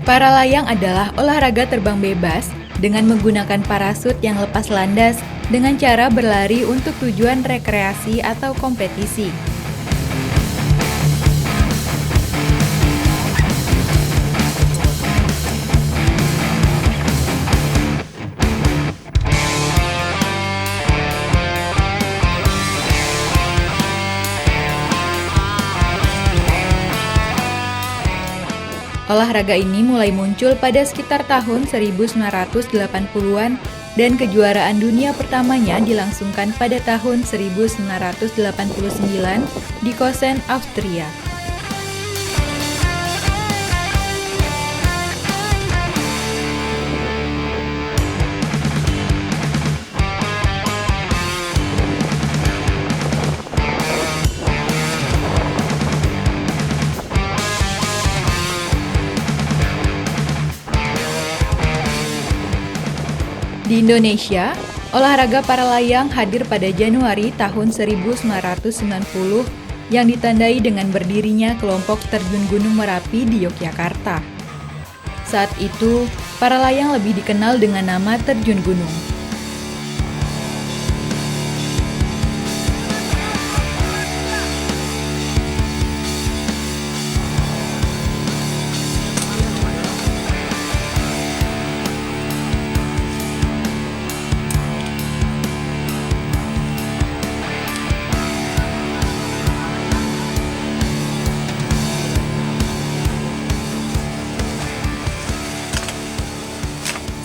Para layang adalah olahraga terbang bebas dengan menggunakan parasut yang lepas landas dengan cara berlari untuk tujuan rekreasi atau kompetisi. Olahraga ini mulai muncul pada sekitar tahun 1980-an dan kejuaraan dunia pertamanya dilangsungkan pada tahun 1989 di Kosen, Austria. Di Indonesia, olahraga para layang hadir pada Januari tahun 1990 yang ditandai dengan berdirinya kelompok terjun Gunung Merapi di Yogyakarta. Saat itu, para layang lebih dikenal dengan nama terjun gunung.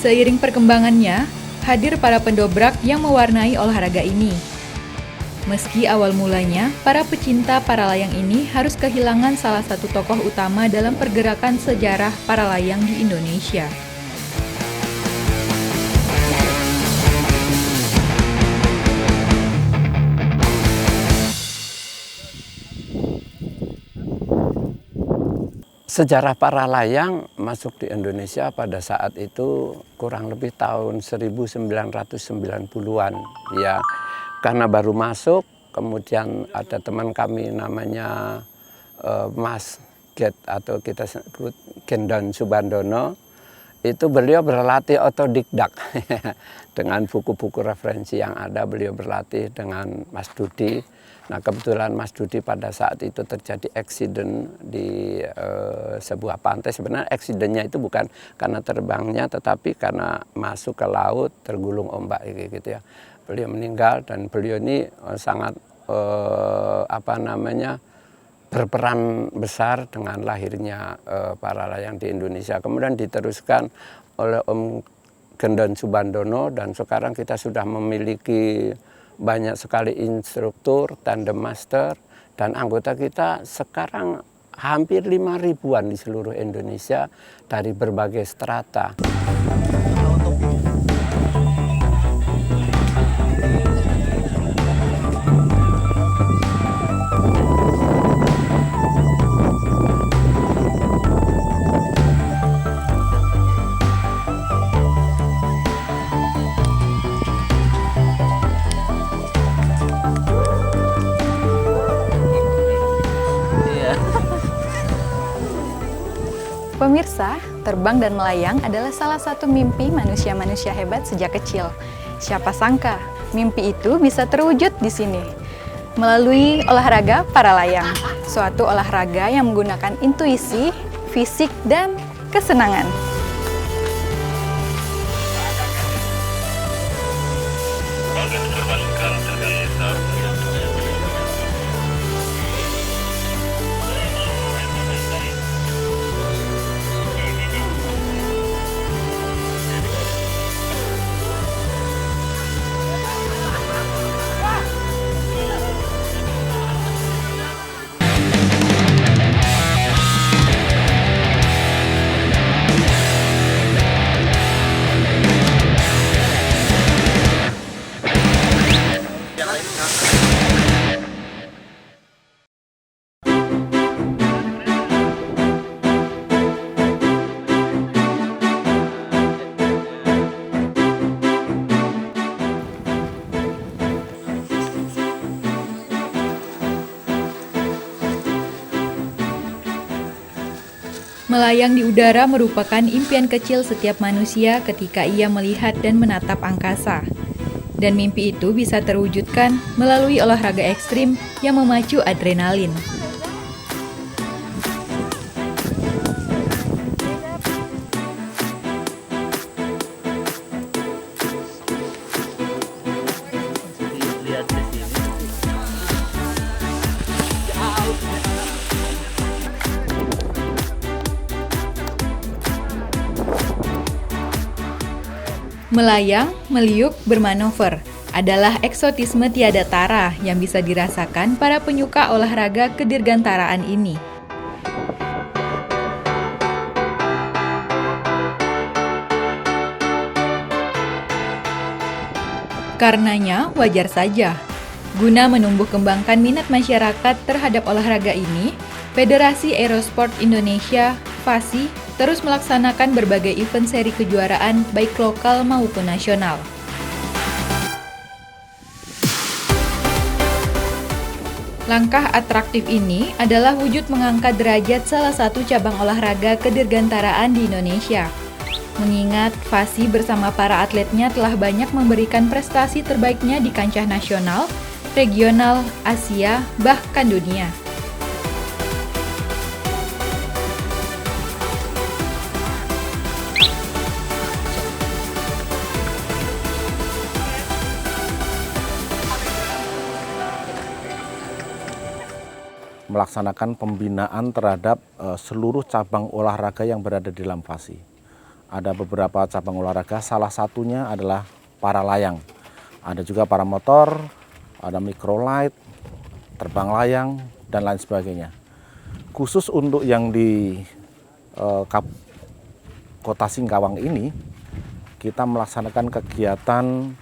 Seiring perkembangannya, hadir para pendobrak yang mewarnai olahraga ini. Meski awal mulanya, para pecinta para layang ini harus kehilangan salah satu tokoh utama dalam pergerakan sejarah para layang di Indonesia. Sejarah para layang masuk di Indonesia pada saat itu kurang lebih tahun 1990-an. Ya, karena baru masuk, kemudian ada teman kami namanya Mas Get atau kita sebut Gendon Subandono. Itu beliau berlatih otodikdak dengan buku-buku referensi yang ada. Beliau berlatih dengan Mas Dudi. Nah, kebetulan Mas Dudi pada saat itu terjadi accident di sebuah pantai. Sebenarnya accidentnya itu bukan karena terbangnya, tetapi karena masuk ke laut, tergulung ombak gitu ya. Beliau meninggal dan beliau ini sangat berperan besar dengan lahirnya para layang di Indonesia. Kemudian diteruskan oleh Om Gendon Subandono dan sekarang kita sudah memiliki banyak sekali instruktur, tandem master, dan anggota kita sekarang hampir 5.000-an di seluruh Indonesia dari berbagai strata. Pemirsa, terbang dan melayang adalah salah satu mimpi manusia-manusia hebat sejak kecil. Siapa sangka, mimpi itu bisa terwujud di sini. Melalui olahraga para layang, suatu olahraga yang menggunakan intuisi, fisik, dan kesenangan. Melayang di udara merupakan impian kecil setiap manusia ketika ia melihat dan menatap angkasa. Dan mimpi itu bisa terwujudkan melalui olahraga ekstrim yang memacu adrenalin. Lihat di sini. Melayang, meliuk, bermanuver adalah eksotisme tiada tara yang bisa dirasakan para penyuka olahraga kedirgantaraan ini. Karenanya, wajar saja. Guna menumbuh kembangkan minat masyarakat terhadap olahraga ini, Federasi Aerosport Indonesia, FASI, terus melaksanakan berbagai event seri kejuaraan baik lokal maupun nasional. Langkah atraktif ini adalah wujud mengangkat derajat salah satu cabang olahraga kedirgantaraan di Indonesia. Mengingat FASI bersama para atletnya telah banyak memberikan prestasi terbaiknya di kancah nasional, regional, Asia, bahkan dunia. Melaksanakan pembinaan terhadap seluruh cabang olahraga yang berada di dalam FASI. Ada beberapa cabang olahraga, salah satunya adalah para layang. Ada juga para motor, ada microlight, terbang layang, dan lain sebagainya. Khusus untuk yang di Kota Singkawang ini, kita melaksanakan kegiatan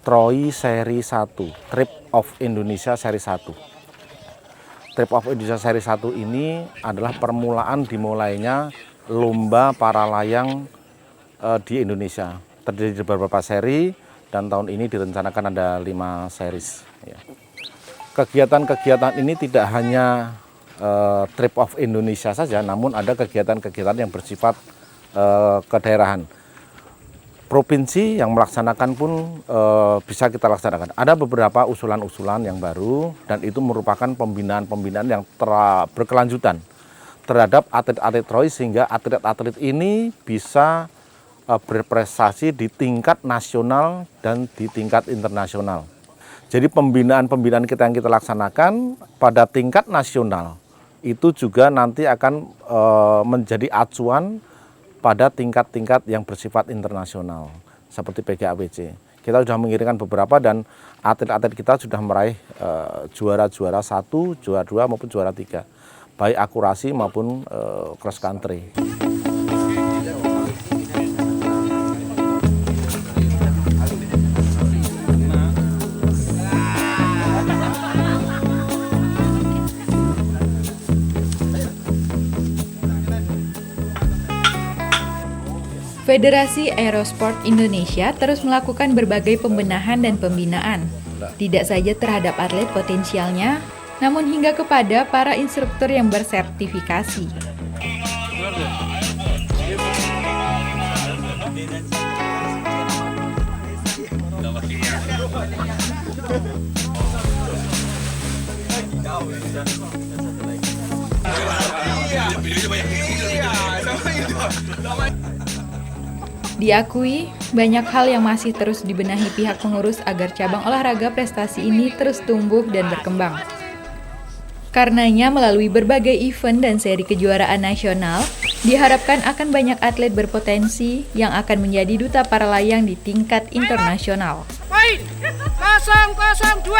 TROI Seri 1, Trip of Indonesia Seri 1. Trip of Indonesia Seri 1 ini adalah permulaan dimulainya lomba para layang di Indonesia. Terdiri dari beberapa seri dan tahun ini direncanakan ada 5 series. Kegiatan-kegiatan ini tidak hanya Trip of Indonesia saja, namun ada kegiatan-kegiatan yang bersifat kedaerahan. Provinsi yang melaksanakan pun bisa kita laksanakan. Ada beberapa usulan-usulan yang baru dan itu merupakan pembinaan-pembinaan yang berkelanjutan terhadap atlet-atlet TROI sehingga atlet-atlet ini bisa berprestasi di tingkat nasional dan di tingkat internasional. Jadi pembinaan-pembinaan kita yang kita laksanakan pada tingkat nasional itu juga nanti akan menjadi acuan pada tingkat-tingkat yang bersifat internasional seperti PGAWC. Kita sudah mengirimkan beberapa dan atlet-atlet kita sudah meraih juara-juara 1, juara 2 maupun juara 3, baik akurasi maupun cross country. Federasi Aerosport Indonesia terus melakukan berbagai pembenahan dan pembinaan, tidak saja terhadap atlet potensialnya, namun hingga kepada para instruktur yang bersertifikasi. Diakui, banyak hal yang masih terus dibenahi pihak pengurus agar cabang olahraga prestasi ini terus tumbuh dan berkembang. Karenanya, melalui berbagai event dan seri kejuaraan nasional, diharapkan akan banyak atlet berpotensi yang akan menjadi duta para layang di tingkat internasional. Poin 002.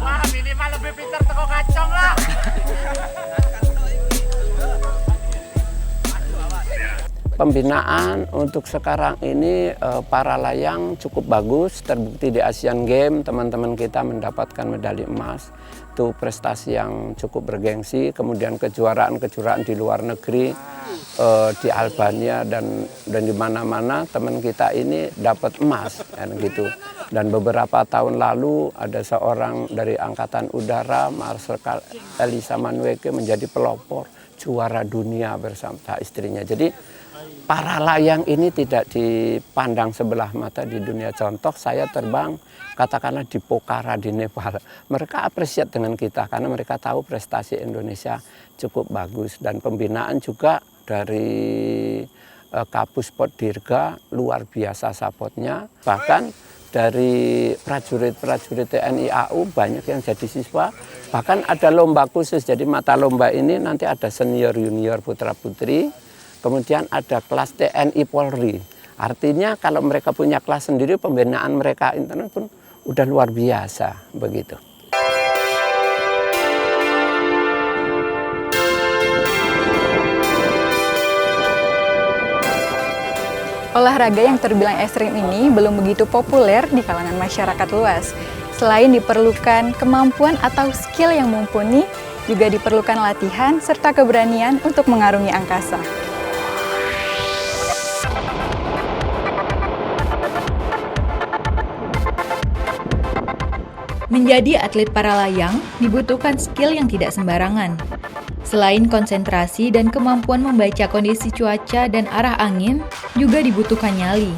Wah, minimal lebih pintar teko kacang lah. Pembinaan untuk sekarang ini para layang cukup bagus, terbukti di Asian Games teman-teman kita mendapatkan medali emas. Itu prestasi yang cukup bergengsi. Kemudian kejuaraan-kejuaraan di luar negeri, di Albania dan di mana-mana teman kita ini dapat emas kan gitu. Dan beberapa tahun lalu ada seorang dari Angkatan Udara, Marsikal Elisa Manueke, menjadi pelopor juara dunia bersama istrinya. Jadi para layang ini tidak dipandang sebelah mata di dunia. Contoh saya terbang katakanlah di Pokhara di Nepal. Mereka apresiat dengan kita karena mereka tahu prestasi Indonesia cukup bagus. Dan pembinaan juga dari Kapus Port Dirga luar biasa supportnya. Bahkan dari prajurit-prajurit TNI AU banyak yang jadi siswa. Bahkan ada lomba khusus, jadi mata lomba ini nanti ada senior, junior, putra-putri. Kemudian ada kelas TNI Polri. Artinya kalau mereka punya kelas sendiri, pembinaan mereka internet pun udah luar biasa begitu. Olahraga yang terbilang ekstrim ini belum begitu populer di kalangan masyarakat luas. Selain diperlukan kemampuan atau skill yang mumpuni, juga diperlukan latihan serta keberanian untuk mengarungi angkasa. Menjadi atlet para layang dibutuhkan skill yang tidak sembarangan. Selain konsentrasi dan kemampuan membaca kondisi cuaca dan arah angin, juga dibutuhkan nyali.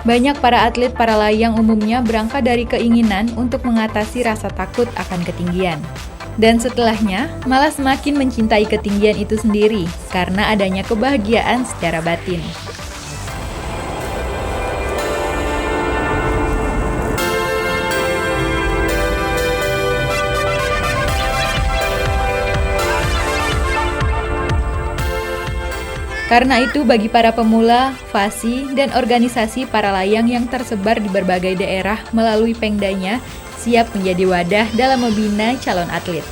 Banyak para atlet para layang umumnya berangkat dari keinginan untuk mengatasi rasa takut akan ketinggian. Dan setelahnya, malah semakin mencintai ketinggian itu sendiri karena adanya kebahagiaan secara batin. Karena itu bagi para pemula, FASI, dan organisasi para layang yang tersebar di berbagai daerah melalui Pengdanya siap menjadi wadah dalam membina calon atlet.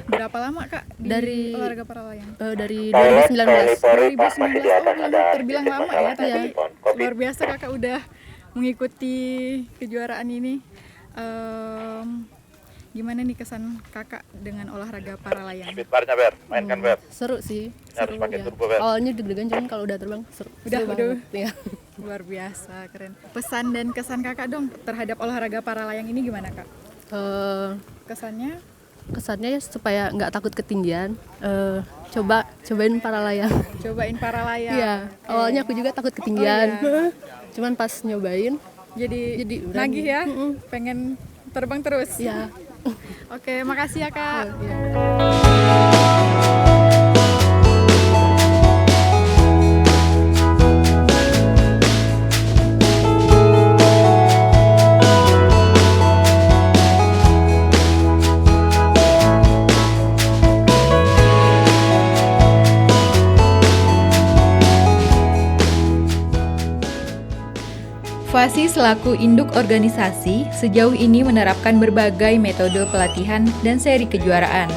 Berapa lama Kak dari olahraga para layang? Dari 2019. 2019, terbilang lama ya, tapi luar biasa Kakak udah mengikuti kejuaraan ini. Gimana nih kesan Kakak dengan olahraga para layang? Seru sih, seru ya. Awalnya deg-degan, cuman kalau udah terbang seru. Seru banget, ya. Luar biasa, keren. Pesan dan kesan Kakak dong terhadap olahraga para layang ini gimana Kak? Kesannya ya supaya nggak takut ketinggian, cobain para layang. Cobain para layang. Iya, awalnya aku juga takut ketinggian, cuman pas nyobain jadi berani. nagih ya, pengen terbang terus. Iya. Oke, makasih ya Kak. FASI selaku induk organisasi sejauh ini menerapkan berbagai metode pelatihan dan seri kejuaraan.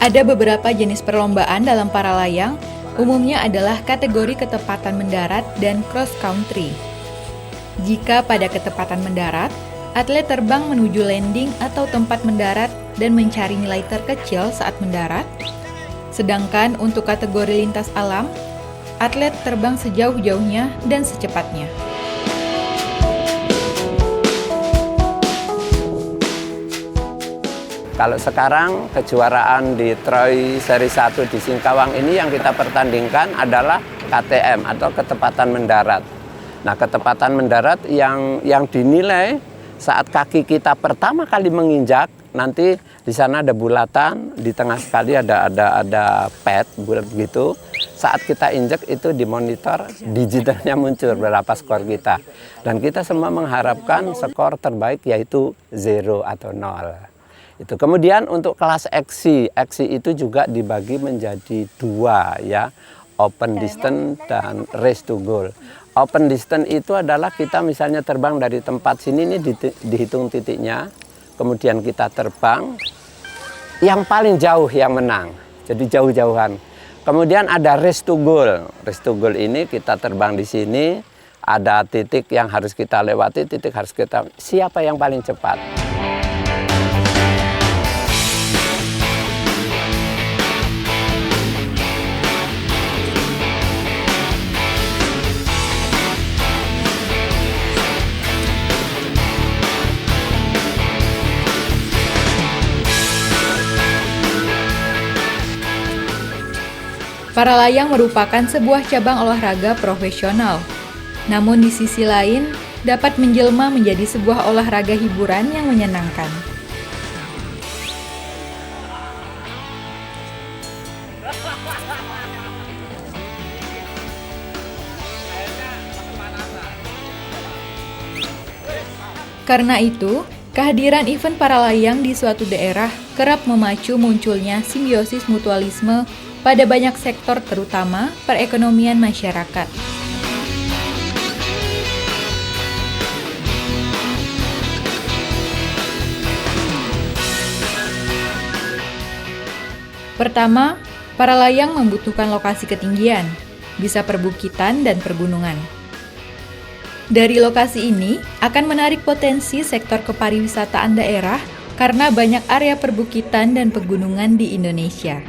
Ada beberapa jenis perlombaan dalam para layang, umumnya adalah kategori ketepatan mendarat dan cross country. Jika pada ketepatan mendarat, atlet terbang menuju landing atau tempat mendarat dan mencari nilai terkecil saat mendarat. Sedangkan untuk kategori lintas alam, atlet terbang sejauh-jauhnya dan secepatnya. Kalau sekarang kejuaraan di Troy Seri 1 di Singkawang ini yang kita pertandingkan adalah KTM atau ketepatan mendarat. Nah, ketepatan mendarat yang dinilai saat kaki kita pertama kali menginjak, nanti di sana ada bulatan, di tengah sekali ada pad bulat begitu. saat kita injek itu dimonitor digitalnya muncul berapa skor kita. Dan kita semua mengharapkan skor terbaik yaitu 0 atau 0. Itu. Kemudian untuk kelas XC itu juga dibagi menjadi 2 ya, open distance dan race to goal. Open distance itu adalah kita misalnya terbang dari tempat sini ini dihitung titiknya, kemudian kita terbang, yang paling jauh yang menang, jadi jauh-jauhan. Kemudian ada race to goal. Race to goal ini kita terbang di sini, ada titik yang harus kita lewati, titik harus kita, siapa yang paling cepat. Para layang merupakan sebuah cabang olahraga profesional. Namun di sisi lain, dapat menjelma menjadi sebuah olahraga hiburan yang menyenangkan. Karena itu, kehadiran event para layang di suatu daerah kerap memacu munculnya simbiosis mutualisme pada banyak sektor terutama perekonomian masyarakat. Pertama, para layang membutuhkan lokasi ketinggian, bisa perbukitan dan pergunungan. Dari lokasi ini akan menarik potensi sektor kepariwisataan daerah karena banyak area perbukitan dan pegunungan di Indonesia.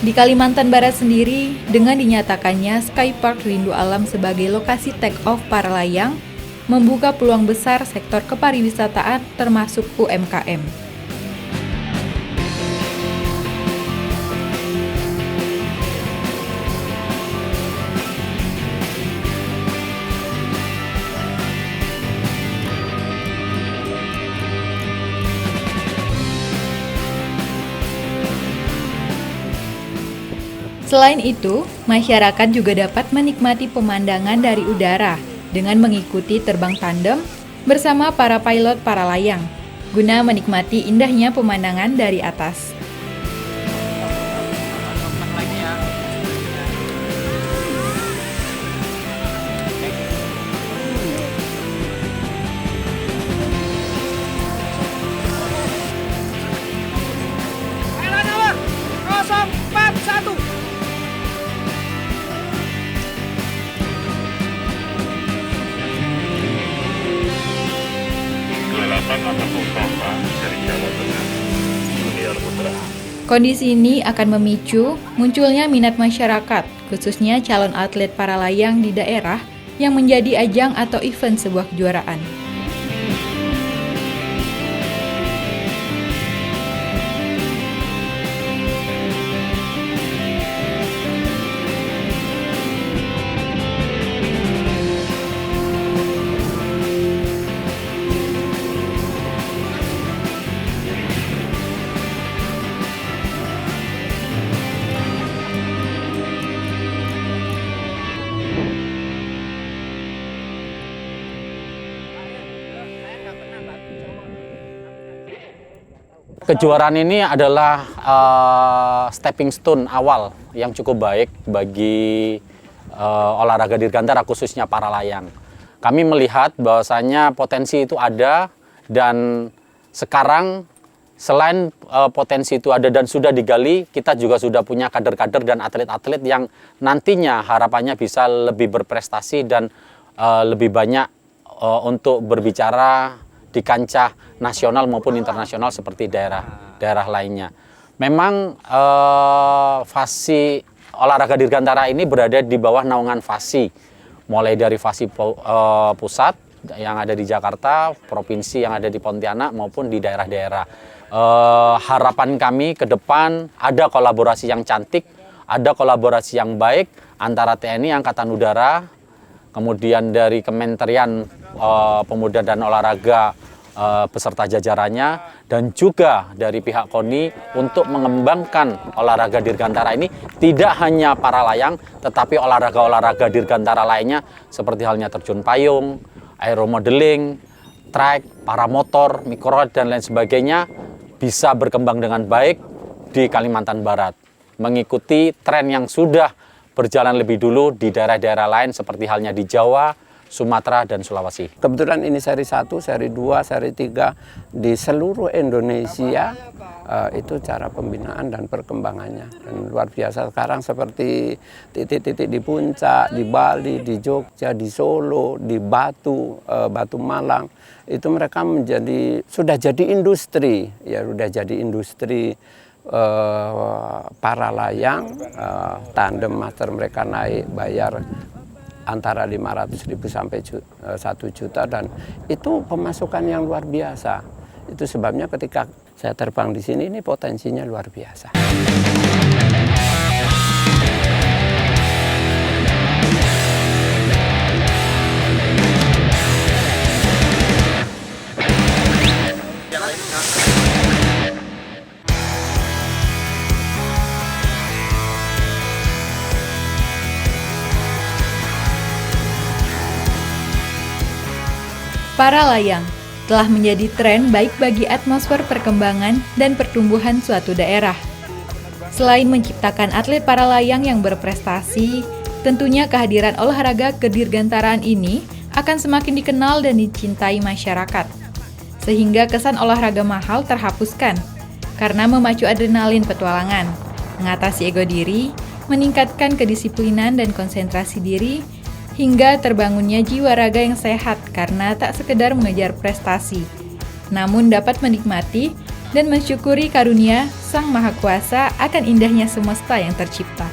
Di Kalimantan Barat sendiri, dengan dinyatakannya Sky Park Rindu Alam sebagai lokasi take-off para layang, membuka peluang besar sektor kepariwisataan termasuk UMKM. Selain itu, masyarakat juga dapat menikmati pemandangan dari udara dengan mengikuti terbang tandem bersama para pilot para layang, guna menikmati indahnya pemandangan dari atas. Nomor 041. Kondisi ini akan memicu munculnya minat masyarakat, khususnya calon atlet para layang di daerah yang menjadi ajang atau event sebuah kejuaraan. Kejuaraan ini adalah stepping stone awal yang cukup baik bagi olahraga dirgantara khususnya para layang. Kami melihat bahwasanya potensi itu ada dan sekarang selain potensi itu ada dan sudah digali, kita juga sudah punya kader-kader dan atlet-atlet yang nantinya harapannya bisa lebih berprestasi dan lebih banyak untuk berbicara di kancah nasional maupun internasional seperti daerah lainnya. Memang FASI olahraga dirgantara ini berada di bawah naungan FASI, mulai dari FASI pusat yang ada di Jakarta, provinsi yang ada di Pontianak maupun di daerah-daerah. Harapan kami ke depan ada kolaborasi yang cantik, ada kolaborasi yang baik antara TNI Angkatan Udara, kemudian dari Kementerian Pemuda dan Olahraga beserta jajarannya, dan juga dari pihak KONI untuk mengembangkan olahraga dirgantara ini tidak hanya para layang, tetapi olahraga-olahraga dirgantara lainnya seperti halnya terjun payung, aeromodeling, trek, paramotor, mikroride, dan lain sebagainya bisa berkembang dengan baik di Kalimantan Barat, mengikuti tren yang sudah berjalan lebih dulu di daerah-daerah lain seperti halnya di Jawa, Sumatera, dan Sulawesi. Kebetulan ini seri 1, seri 2, seri 3 di seluruh Indonesia itu cara pembinaan dan perkembangannya. Dan luar biasa sekarang seperti titik-titik di Puncak, di Bali, di Jogja, di Solo, di Batu Malang, itu mereka sudah jadi industri, ya sudah jadi industri para layang, tandem master mereka naik bayar antara 500.000 sampai 1 juta, dan itu pemasukan yang luar biasa. Itu sebabnya ketika saya terbang di sini ini potensinya luar biasa. Para layang telah menjadi tren baik bagi atmosfer perkembangan dan pertumbuhan suatu daerah. Selain menciptakan atlet para layang yang berprestasi, tentunya kehadiran olahraga kedirgantaraan ini akan semakin dikenal dan dicintai masyarakat. Sehingga kesan olahraga mahal terhapuskan, karena memacu adrenalin petualangan, mengatasi ego diri, meningkatkan kedisiplinan dan konsentrasi diri, hingga terbangunnya jiwa raga yang sehat karena tak sekedar mengejar prestasi, namun dapat menikmati dan mensyukuri karunia Sang Maha Kuasa akan indahnya semesta yang tercipta.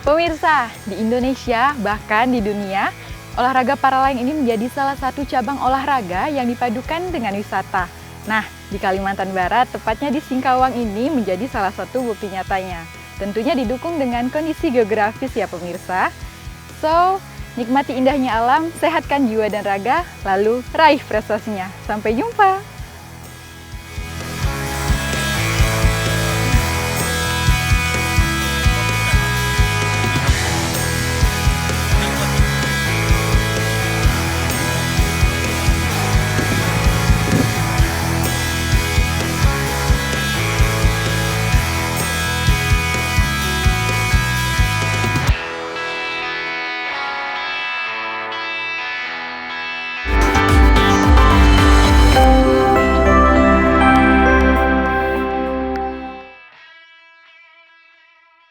Pemirsa, di Indonesia bahkan di dunia, olahraga para layang ini menjadi salah satu cabang olahraga yang dipadukan dengan wisata. Nah, di Kalimantan Barat, tepatnya di Singkawang ini menjadi salah satu bukti nyatanya. Tentunya didukung dengan kondisi geografis ya pemirsa. So, nikmati indahnya alam, sehatkan jiwa dan raga, lalu raih prestasinya. Sampai jumpa!